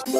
Hi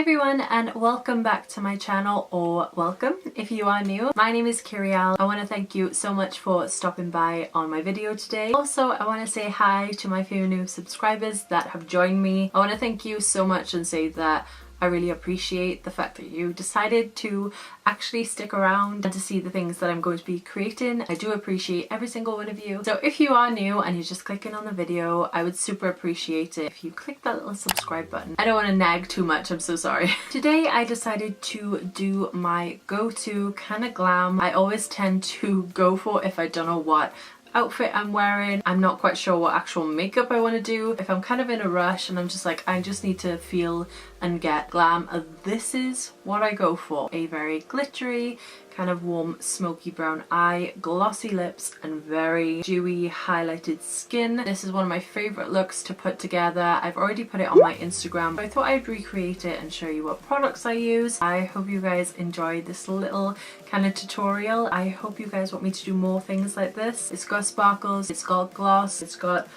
everyone and welcome back to my channel, or welcome if you are new. My name is Kyrielle. I want to thank you so much for stopping by on my video today. Also, I want to say hi to my few new subscribers that have joined me. I want to thank you so much and say that I really appreciate the fact that you decided to actually stick around and to see the things that I'm going to be creating. I do appreciate every single one of you. So if you are new and you're just clicking on the video, I would super appreciate it if you click that little subscribe button. I don't want to nag too much, I'm so sorry. Today I decided to do my go-to kind of glam. I always tend to go for, if I don't know what outfit I'm wearing, I'm not quite sure what actual makeup I want to do, if I'm kind of in a rush and I'm just like, I just need to feel and get glam, this is what I go for. A very glittery, kind of warm smoky brown eye, glossy lips and very dewy highlighted skin. This is one of my favorite looks to put together. I've already put it on my Instagram, but I thought I'd recreate it and show you what products I use. I hope you guys enjoyed this little kind of tutorial. I hope you guys want me to do more things like this. It's got sparkles, it's got gloss, it's got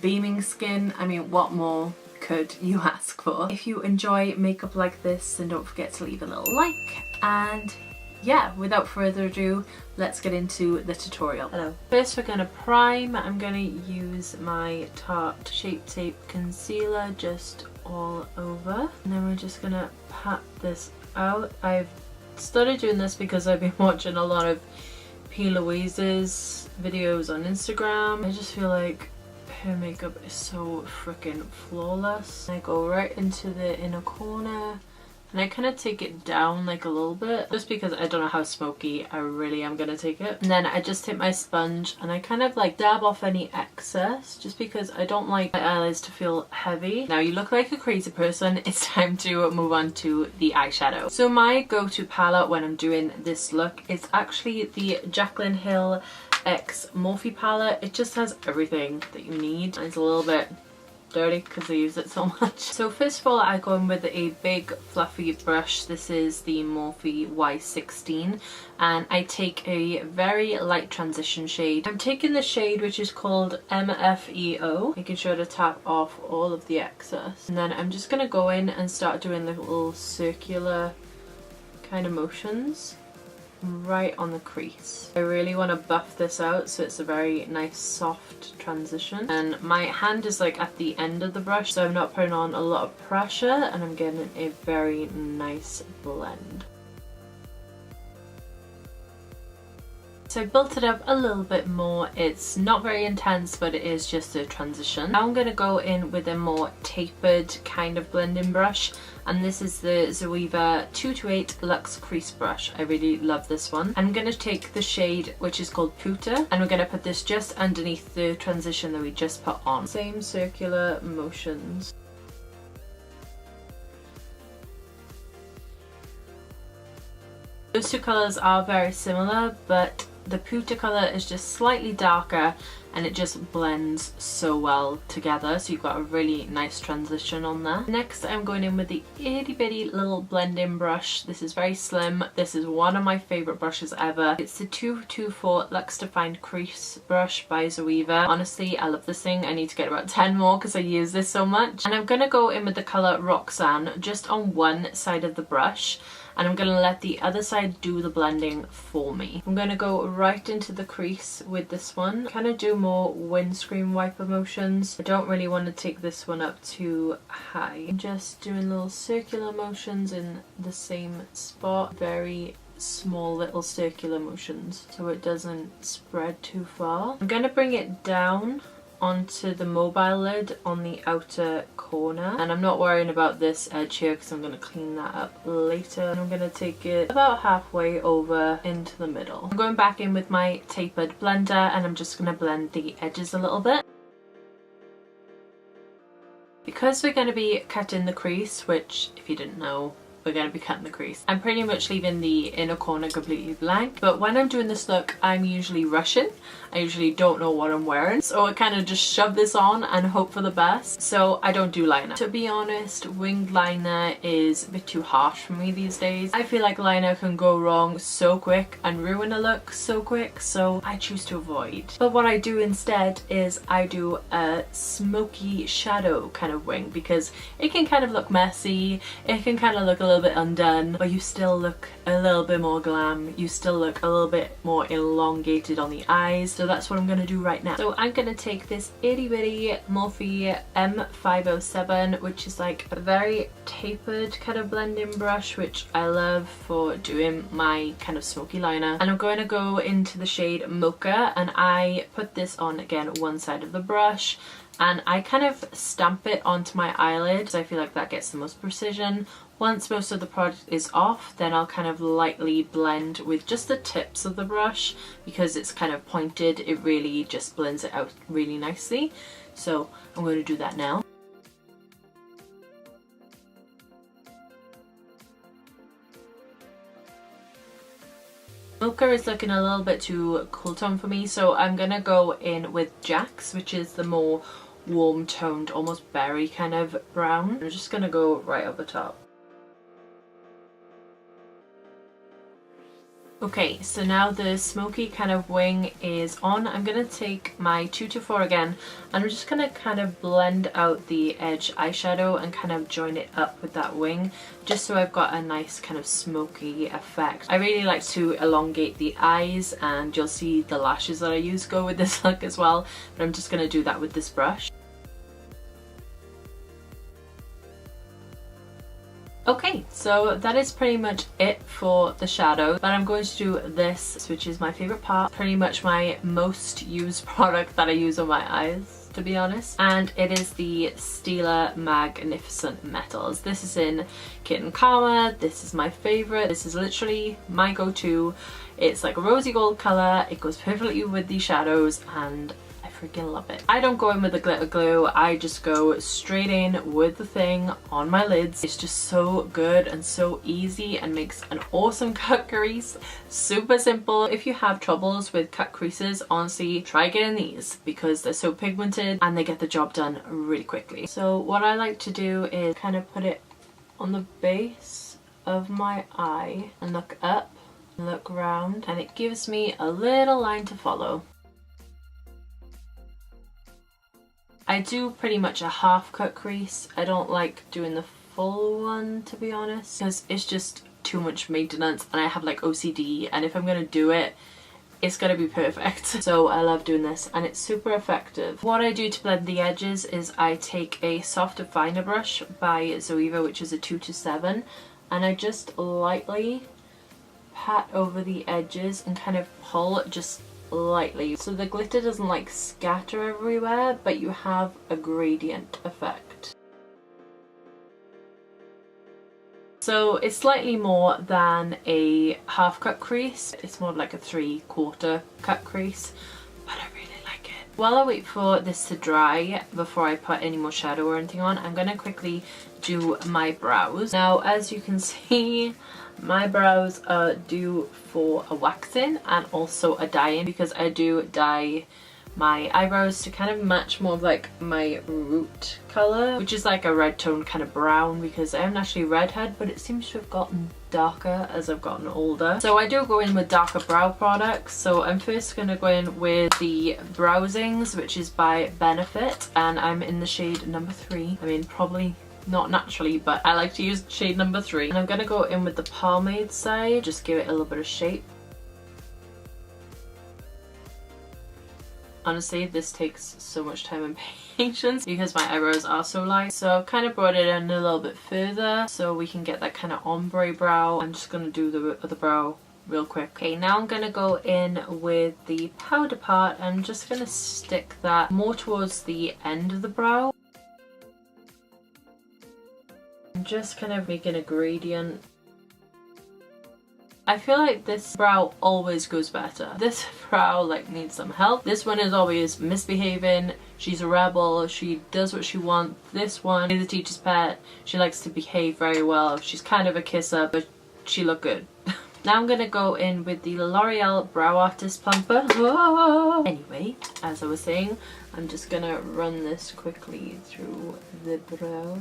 beaming skin. I mean, what more could you ask for? If you enjoy makeup like this, then don't forget to leave a little like. And yeah, without further ado, let's get into the tutorial. Hello. First we're going to prime. I'm going to use my Tarte Shape Tape Concealer just all over. And then we're just going to pat this out. I've started doing this because I've been watching a lot of P. Louise's videos on Instagram. I just feel like her makeup is so freaking flawless. I go right into the inner corner and I kind of take it down like a little bit, just because I don't know how smoky I really am gonna take it. And then I just take my sponge and I kind of like dab off any excess, just because I don't like my eyelids to feel heavy. Now you look like a crazy person. It's time to move on to the eyeshadow. So my go-to palette when I'm doing this look is actually the Jaclyn Hill X Morphe palette. It just has everything that you need. It's a little bit dirty because I use it so much. So first of all, I go in with a big fluffy brush. This is the Morphe Y16 and I take a very light transition shade. I'm taking the shade which is called MFEO, making sure to tap off all of the excess. And then I'm just going to go in and start doing little circular kind of motions right on the crease. I really want to buff this out so it's a very nice soft transition, and my hand is like at the end of the brush, so I'm not putting on a lot of pressure and I'm getting a very nice blend. So I built it up a little bit more. It's not very intense, but it is just a transition. Now I'm going to go in with a more tapered kind of blending brush, and this is the Zoeva 228 Luxe Crease Brush. I really love this one. I'm going to take the shade which is called Puta, and we're going to put this just underneath the transition that we just put on. Same circular motions. Those two colours are very similar, but the Puta colour is just slightly darker and it just blends so well together, so you've got a really nice transition on there. Next I'm going in with the itty bitty little blending brush. This is very slim. This is one of my favourite brushes ever. It's the 224 Luxe Defined Crease Brush by Zoeva. Honestly, I love this thing. I need to get about 10 more because I use this so much. And I'm going to go in with the colour Roxanne just on one side of the brush, and I'm going to let the other side do the blending for me. I'm going to go right into the crease with this one, kind of do more windscreen wiper motions. I don't really want to take this one up too high. I'm just doing little circular motions in the same spot, very small little circular motions so it doesn't spread too far. I'm going to bring it down onto the mobile lid on the outer corner, and I'm not worrying about this edge here because I'm going to clean that up later. And I'm going to take it about halfway over into the middle. I'm going back in with my tapered blender and I'm just going to blend the edges a little bit. Because we're going to be cutting the crease, which if you didn't know, we're going to be cutting the crease. I'm pretty much leaving the inner corner completely blank, but when I'm doing this look, I'm usually rushing. I usually don't know what I'm wearing, so I kind of just shove this on and hope for the best. So I don't do liner. To be honest, winged liner is a bit too harsh for me these days. I feel like liner can go wrong so quick and ruin a look so quick, so I choose to avoid. But what I do instead is I do a smoky shadow kind of wing, because it can kind of look messy, it can kind of look a little bit undone, but you still look a little bit more glam, you still look a little bit more elongated on the eyes. So that's what I'm going to do right now. So I'm going to take this itty bitty Morphe M507, which is like a very tapered kind of blending brush, which I love for doing my kind of smoky liner. And I'm going to go into the shade Mocha, and I put this on again one side of the brush, and I kind of stamp it onto my eyelid, so I feel like that gets the most precision. Once most of the product is off, then I'll kind of lightly blend with just the tips of the brush, because it's kind of pointed, it really just blends it out really nicely. So I'm going to do that now. Mocha is looking a little bit too cool tone for me, so I'm gonna go in with Jack's, which is the more warm toned, almost berry kind of brown. I'm just gonna go right up the top. Okay, so now the smoky kind of wing is on. I'm going to take my 224 again, and I'm just going to kind of blend out the edge eyeshadow and kind of join it up with that wing, just so I've got a nice kind of smoky effect. I really like to elongate the eyes, and you'll see the lashes that I use go with this look as well, but I'm just going to do that with this brush. Okay, so that is pretty much it for the shadow, but I'm going to do this, which is my favourite part, pretty much my most used product that I use on my eyes, to be honest, and it is the Stila Magnificent Metals. This is in Kitten Karma. This is my favourite. This is literally my go-to. It's like a rosy gold colour, it goes perfectly with the shadows, and freaking love it. I don't go in with the glitter glue, I just go straight in with the thing on my lids. It's just so good and so easy and makes an awesome cut crease. Super simple. If you have troubles with cut creases, honestly try getting these, because they're so pigmented and they get the job done really quickly. So what I like to do is kind of put it on the base of my eye and look up and look round, and it gives me a little line to follow. I do pretty much a half cut crease. I don't like doing the full one, to be honest, because it's just too much maintenance and I have like OCD, and if I'm going to do it, it's going to be perfect. So I love doing this and it's super effective. What I do to blend the edges is I take a soft definer brush by Zoeva, which is a 2-7, and I just lightly pat over the edges and kind of pull just lightly, so the glitter doesn't like scatter everywhere, but you have a gradient effect. So it's slightly more than a half cut crease, it's more like a 3/4 cut crease, but I really like it. While I wait for this to dry before I put any more shadow or anything on, I'm gonna quickly do my brows. Now, as you can see, my brows are due for a waxing and also a dyeing, because I do dye my eyebrows to kind of match more of like my root colour, which is like a red tone kind of brown, because I am actually redhead, but it seems to have gotten darker as I've gotten older. So I do go in with darker brow products. So I'm first going to go in with the Brow Zings, which is by Benefit, and I'm in the shade number 3. I mean, probably not naturally, but I like to use shade number 3. And I'm going to go in with the pomade side, just give it a little bit of shape. Honestly, this takes so much time and patience because my eyebrows are so light. So I've kind of brought it in a little bit further so we can get that kind of ombre brow. I'm just going to do the other brow real quick. Okay, now I'm going to go in with the powder part. I'm just going to stick that more towards the end of the brow. I'm just kind of making a gradient. I feel like this brow always goes better. This brow like needs some help. This one is always misbehaving. She's a rebel. She does what she wants. This one is a teacher's pet. She likes to behave very well. She's kind of a kisser, but she look good. Now I'm gonna go in with the L'Oreal Brow Artist Plumper. Whoa. Anyway, as I was saying, I'm just gonna run this quickly through the brow.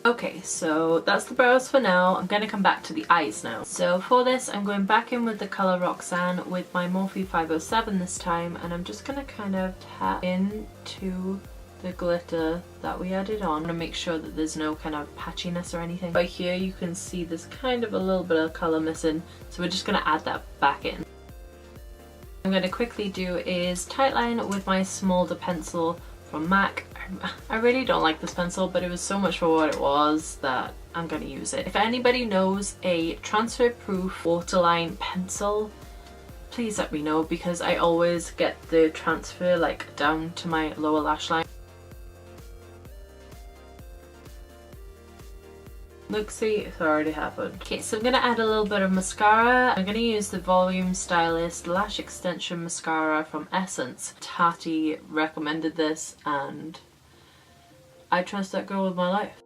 Okay, so that's the brows for now. I'm going to come back to the eyes now. So for this, I'm going back in with the colour Roxanne with my Morphe 507 this time, and I'm just going to kind of tap into the glitter that we added on to make sure that there's no kind of patchiness or anything. Right here you can see there's kind of a little bit of colour missing, so we're just going to add that back in. What I'm going to quickly do is tightline with my Smolder pencil from MAC. I really don't like this pencil, but it was so much for what it was that I'm going to use it. If anybody knows a transfer proof waterline pencil, please let me know, because I always get the transfer like down to my lower lash line. Look, see, it's already happened. Okay, so I'm going to add a little bit of mascara. I'm going to use the Volume Stylist Lash Extension Mascara from Essence. Tati recommended this and I trust that girl with my life.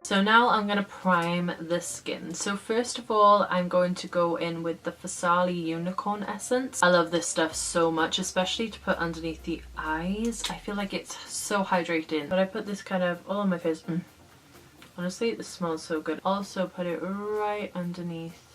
So now I'm going to prime the skin. So first of all, I'm going to go in with the Fasali Unicorn Essence. I love this stuff so much, especially to put underneath the eyes. I feel like it's so hydrating. But I put this kind of all on my face. Honestly, this smells so good. Also put it right underneath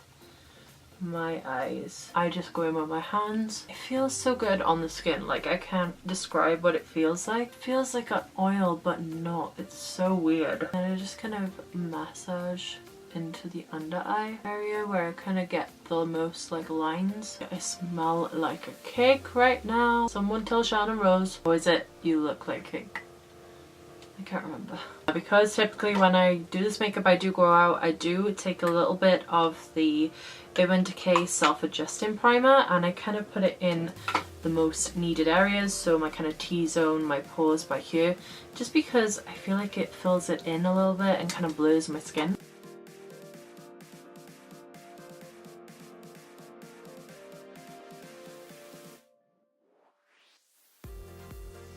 my eyes. I just go in with my hands. It feels so good on the skin. Like, I can't describe what it feels like. It feels like an oil, but not. It's so weird. And I just kind of massage into the under eye area where I kind of get the most like lines. I smell like a cake right now. Someone tell Shannon Rose. Or is it you look like cake? I can't remember. Because typically when I do this makeup, I do go out, I do take a little bit of the Urban Decay Self-Adjusting Primer and I kind of put it in the most needed areas, so my kind of T-zone, my pores by here, just because I feel like it fills it in a little bit and kind of blurs my skin.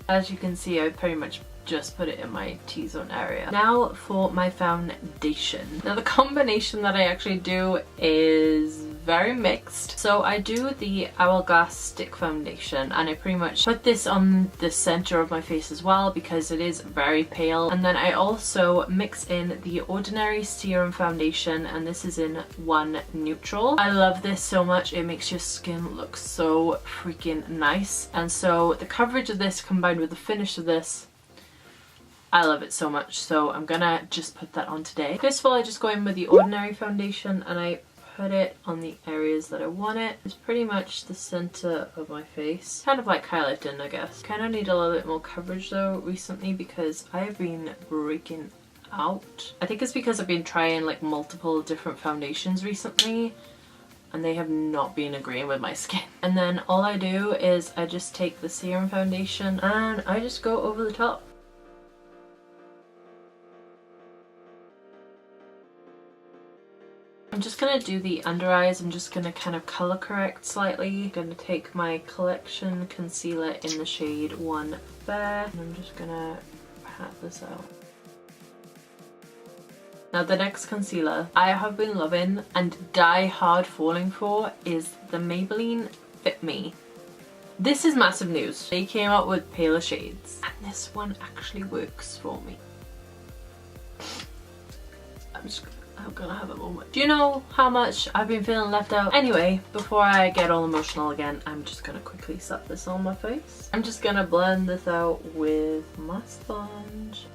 As you can see, I pretty much just put it in my T-zone area. Now for my foundation. Now the combination that I actually do is very mixed. So I do the Hourglass stick foundation and I pretty much put this on the center of my face as well because it is very pale. And then I also mix in the Ordinary Serum foundation and this is in 1 Neutral. I love this so much. It makes your skin look so freaking nice. And so the coverage of this combined with the finish of this, I love it so much, so I'm gonna just put that on today. First of all, I just go in with the Ordinary foundation and I put it on the areas that I want it. It's pretty much the center of my face. Kind of like highlighting, I guess. Kind of need a little bit more coverage though recently because I've been breaking out. I think it's because I've been trying like multiple different foundations recently and they have not been agreeing with my skin. And then all I do is I just take the serum foundation and I just go over the top. I'm just going to do the under eyes. I'm just going to kind of color correct slightly. I'm going to take my Collection concealer in the shade 1 Fair and I'm just going to pat this out. Now the next concealer I have been loving and die hard falling for is the Maybelline Fit Me. This is massive news. They came out with paler shades and this one actually works for me. I'm gonna have a moment. Do you know how much I've been feeling left out? Anyway, before I get all emotional again, I'm just gonna quickly set this on my face. I'm just gonna blend this out with my sponge.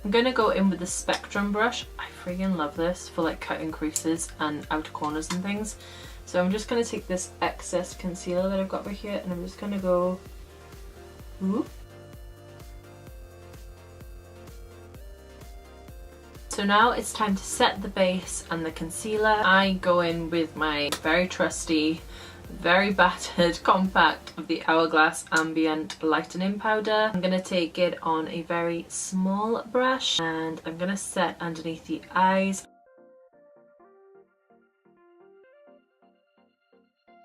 I'm gonna go in with the Spectrum brush. I freaking love this for like cutting creases and outer corners and things. So I'm just gonna take this excess concealer that I've got right here and I'm just gonna go whoop. So now it's time to set the base and the concealer. I go in with my very trusty very battered compact of the Hourglass Ambient Lightening Powder. I'm going to take it on a very small brush and I'm going to set underneath the eyes.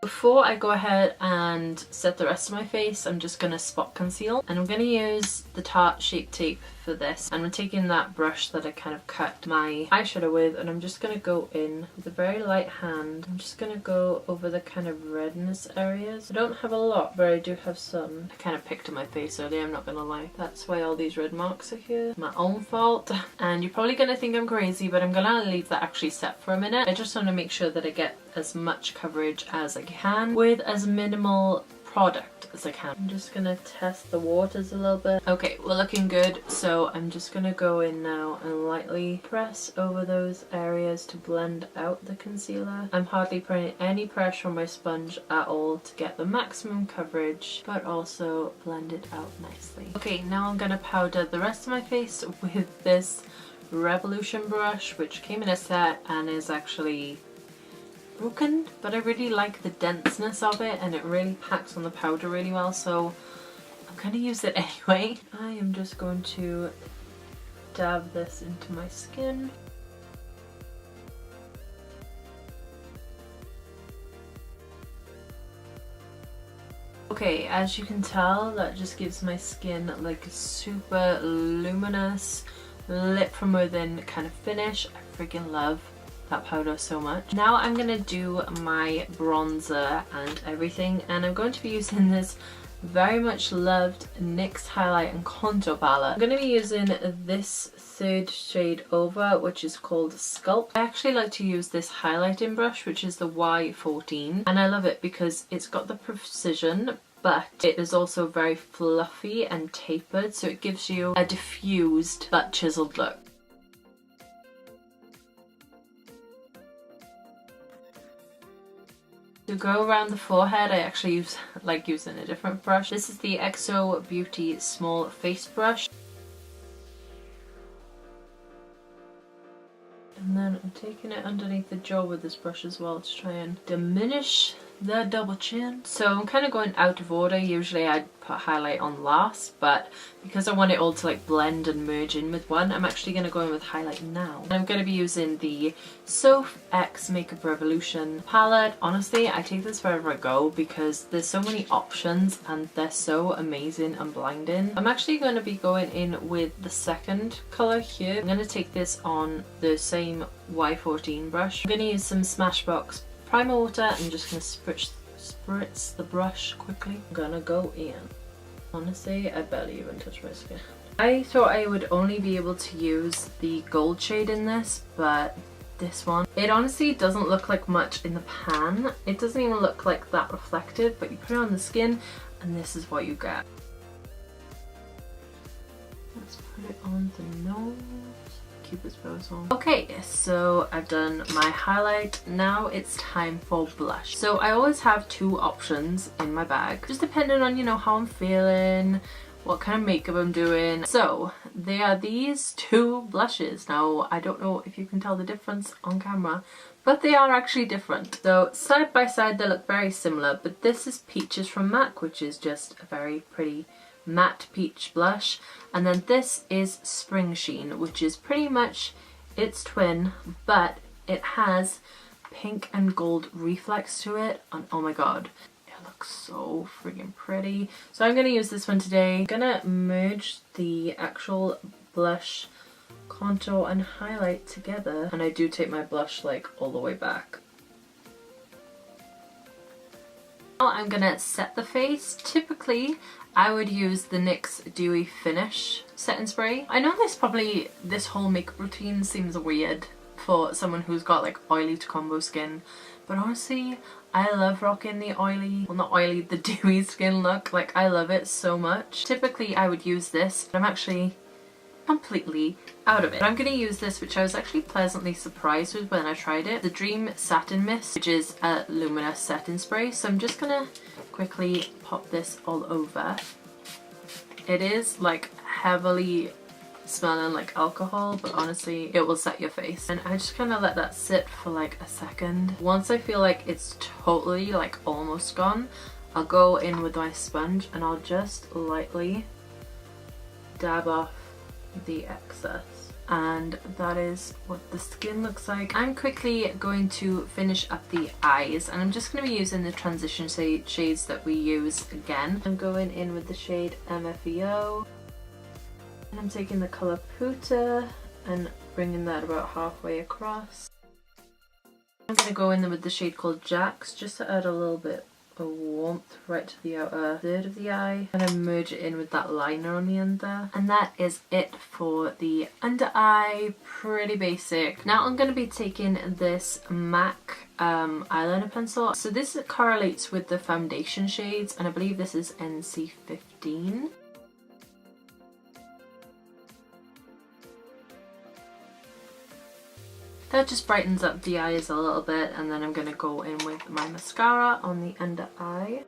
Before I go ahead and set the rest of my face, I'm just going to spot conceal, and I'm going to use the Tarte Shape Tape for this. And I'm taking that brush that I kind of cut my eyeshadow with, and I'm just going to go in with a very light hand. I'm just going to go over the kind of redness areas. I don't have a lot, but I do have some. I kind of picked on my face earlier, I'm not going to lie. That's why all these red marks are here. My own fault. And you're probably going to think I'm crazy, but I'm going to leave that actually set for a minute. I just want to make sure that I get as much coverage as I can with as minimal product as I can. I'm just gonna test the waters a little bit. Okay, we're looking good, so I'm just gonna go in now and lightly press over those areas to blend out the concealer. I'm hardly putting any pressure on my sponge at all to get the maximum coverage, but also blend it out nicely. Okay, now I'm gonna powder the rest of my face with this Revolution brush, which came in a set and is actually broken, but I really like the denseness of it and it really packs on the powder really well, so I'm going to use it anyway. I am just going to dab this into my skin. Okay, as you can tell, that just gives my skin like a super luminous, lit from within kind of finish. I freaking love that powder so much. Now I'm gonna do my bronzer and everything, and I'm going to be using this very much loved NYX highlight and contour palette. I'm going to be using this third shade over, which is called Sculpt. I actually like to use this highlighting brush, which is the Y14, and I love it because it's got the precision, but it is also very fluffy and tapered, so it gives you a diffused but chiseled look. To go around the forehead, I actually like using a different brush. This is the XO Beauty Small Face Brush. And then I'm taking it underneath the jaw with this brush as well to try and diminish the double chin. So I'm kind of going out of order. Usually I'd put highlight on last, but because I want it all to like blend and merge in with one, I'm actually going to go in with highlight now. And I'm going to be using the Soph X Makeup Revolution palette. Honestly, I take this wherever I go because there's so many options and they're so amazing and blinding. I'm actually going to be going in with the second colour here. I'm going to take this on the same Y14 brush. I'm going to use some Smashbox primer water. I'm just going to spritz the brush quickly. I'm gonna go in. Honestly, I barely even touch my skin. I thought I would only be able to use the gold shade in this, but this one, it honestly doesn't look like much in the pan. It doesn't even look like that reflective, but you put it on the skin and this is what you get. Let's put it on the nose. Cupid's bows on. Okay, so I've done my highlight. Now it's time for blush. So I always have two options in my bag, just depending on, you know, how I'm feeling, what kind of makeup I'm doing. So they are these two blushes. Now I don't know if you can tell the difference on camera, but they are actually different. So side by side they look very similar, but this is Peaches from MAC, which is just a very pretty matte peach blush, and then this is Springsheen, which is pretty much its twin, but it has pink and gold reflex to it, and oh my god, it looks so freaking pretty. So I'm going to use this one today. I'm going to merge the actual blush, contour and highlight together, and I do take my blush like all the way back. Now I'm going to set the face. Typically I would use the NYX Dewy Finish setting spray. I know this whole makeup routine seems weird for someone who's got like oily to combo skin, but honestly I love rocking the oily, well not oily, the dewy skin look. Like I love it so much. Typically I would use this, but I'm actually completely out of it. But I'm going to use this, which I was actually pleasantly surprised with when I tried it. The Dream Satin Mist, which is a luminous setting spray. So I'm just going to quickly pop this all over. It is like heavily smelling like alcohol, but honestly it will set your face. And I just kind of let that sit for like a second. Once I feel like it's totally like almost gone, I'll go in with my sponge and I'll just lightly dab off the excess. And that is what the skin looks like. I'm quickly going to finish up the eyes, and I'm just going to be using the transition shades that we use again. I'm going in with the shade MFEO, and I'm taking the colour Puta and bringing that about halfway across. I'm going to go in with the shade called Jax, just to add a little bit of warmth right to the outer third of the eye, and then merge it in with that liner on the end there. And that is it for the under eye. Pretty basic. Now I'm going to be taking this MAC eyeliner pencil. So this correlates with the foundation shades, and I believe this is NC15. That just brightens up the eyes a little bit, and then I'm going to go in with my mascara on the under eye.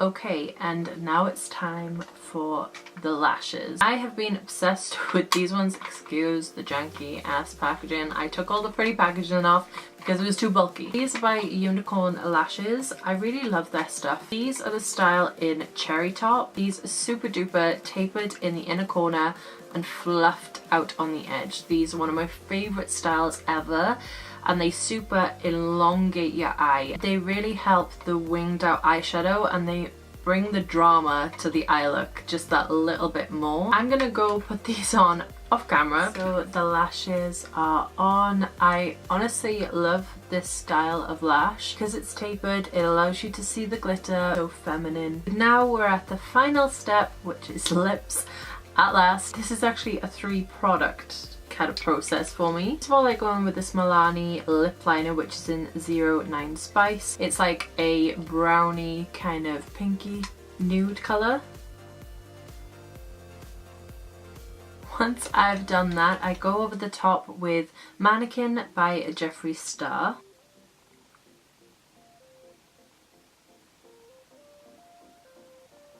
Okay, and now it's time for the lashes. I have been obsessed with these ones. Excuse the janky ass packaging. I took all the pretty packaging off because it was too bulky. These are by Unicorn Lashes. I really love their stuff. These are the style in Cherry Top. These are super duper tapered in the inner corner and fluffed out on the edge. These are one of my favorite styles ever, and they super elongate your eye. They really help the winged out eyeshadow, and they bring the drama to the eye look just that little bit more. I'm gonna go put these on off camera. So the lashes are on. I honestly love this style of lash because it's tapered. It allows you to see the glitter, so feminine. Now we're at the final step, which is lips. At last. This is actually a 3-product kind of process for me. First of all, I go in with this Milani lip liner, which is in 09 Spice. It's like a brownie kind of pinky nude colour. Once I've done that, I go over the top with Manniquin by Jeffree Star.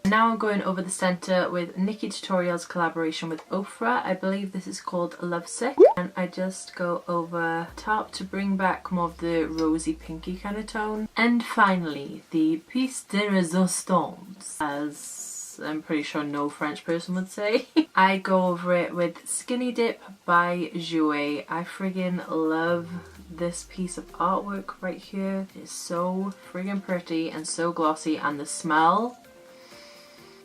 Now I'm going over the centre with Nikkie Tutorials collaboration with Ofra. I believe this is called Lovesick. And I just go over top to bring back more of the rosy pinky kind of tone. And finally, the piece de resistance, as I'm pretty sure no French person would say. I go over it with Skinny Dip by Jouer. I friggin' love this piece of artwork right here. It's so friggin' pretty and so glossy, and the smell.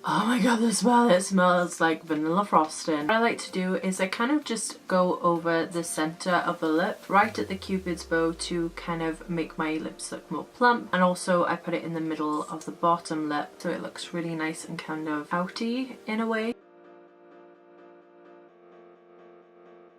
Oh my god, the smell! It smells like vanilla frosting. What I like to do is I kind of just go over the centre of the lip, right at the cupid's bow, to kind of make my lips look more plump, and also I put it in the middle of the bottom lip so it looks really nice and kind of outy in a way.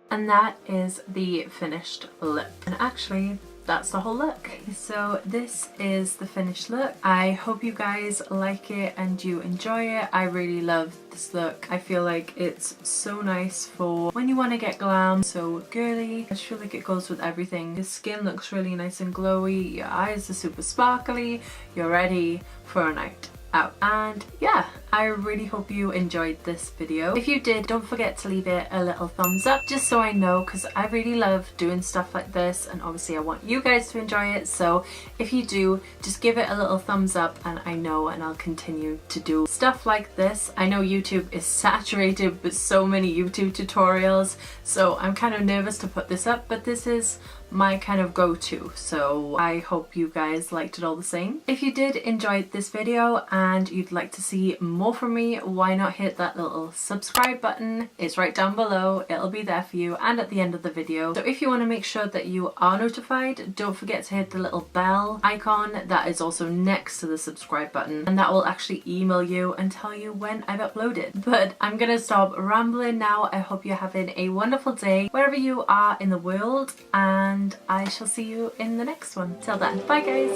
And that is the finished lip. And actually, that's the whole look. So this is the finished look. I hope you guys like it and you enjoy it. I really love this look. I feel like it's so nice for when you want to get glam, so girly. I just feel like it goes with everything. Your skin looks really nice and glowy, your eyes are super sparkly, you're ready for a night out. And yeah, I really hope you enjoyed this video. If you did, don't forget to leave it a little thumbs up, just so I know, because I really love doing stuff like this, and obviously I want you guys to enjoy it. So if you do, just give it a little thumbs up and I know, and I'll continue to do stuff like this. I know YouTube is saturated with so many YouTube tutorials, so I'm kind of nervous to put this up, but this is my kind of go-to, so I hope you guys liked it all the same. If you did enjoy this video and you'd like to see more from me, why not hit that little subscribe button? It's right down below, it'll be there for you, and at the end of the video. So if you want to make sure that you are notified, don't forget to hit the little bell icon that is also next to the subscribe button, and that will actually email you and tell you when I've uploaded. But I'm gonna stop rambling now. I hope you're having a wonderful day wherever you are in the world, and I shall see you in the next one. Till then, bye guys!